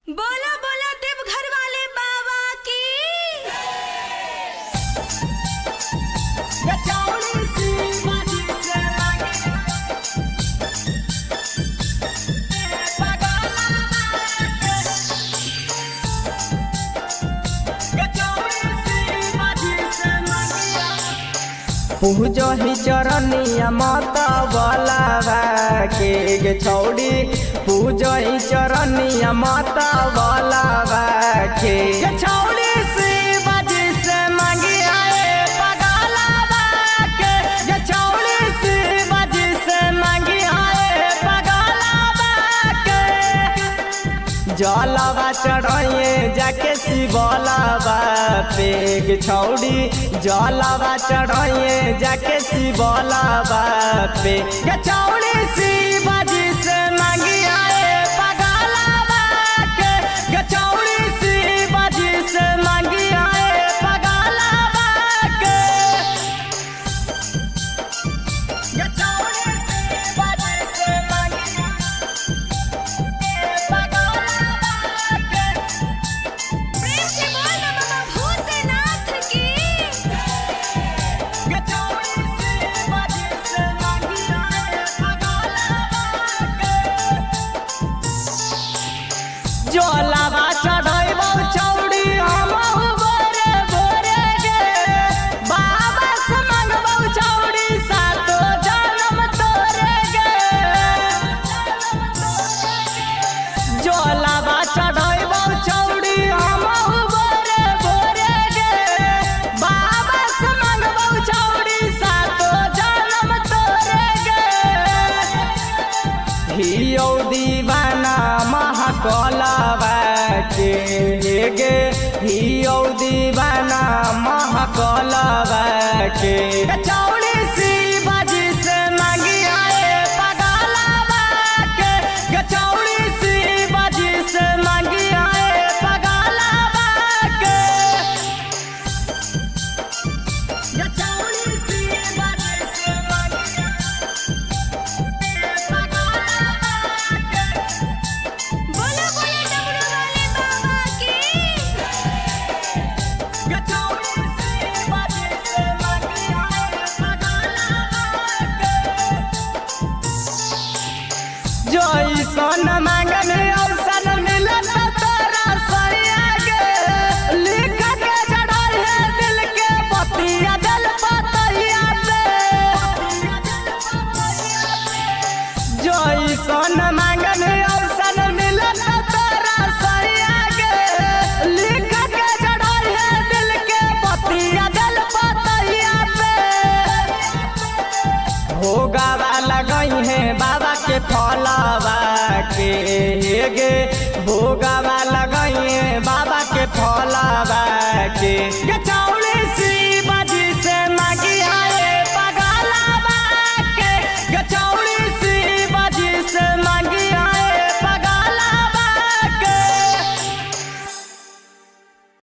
बोला बोला देवघर वाले बाबा की। पूजो ही चरनिया माता वाला के छौड़ी पूजो ही चरनिया माता वाला के छौड़ी से बाजी से मांगी आए पगला के छौड़ी से बाजी से मांगी आए पगला के जलवा चढ़ाइए जाके शिवलावा पे छौड़ी जलवा चढ़ाइए जाके शिवलावा पे छौड़ी शिवाजी से मांगी आए पगलावा के छौड़ी शिवाजी से मांगी आए पगलावा के छौड़ी शिवाजी से मांगी प्रेम से बोल ना बाबा भूतनाथ की। जलवा चढ़ैबौ छौड़ी हमहु भोरे भोरे गे बाबा से मंगबौ छौड़ी सातो जन्म तोरे गे जलवा चढ़ैबौ छौड़ी हमहु भोरे भोरे गे बाबा से मंगबौ छौड़ी सातो जन्म तोरे गे हियौ दीवाना महाकलावा के गे हियौ दीवाना महाकलावा के छौड़ी शिवाजी से मांगी आए पगलावा के छौड़ी शिवाजी से मांगी आए पगलावा के छौड़ी शिवाजी से मांगी बोला बोला डमरू वाले बाबा की। जैसन मांगन अवसर मिलत तोरा सरिया गे लिख के चढ़ल है दिल के पतिया दिल पतिया पे जैसन मांगन अवसर मिलत तोरा सरिया गे लिख के चढ़ल है दिल के पतिया दिल पतिया पे भोगावा लगई है बाबा के फलावा के गे भोगावा लग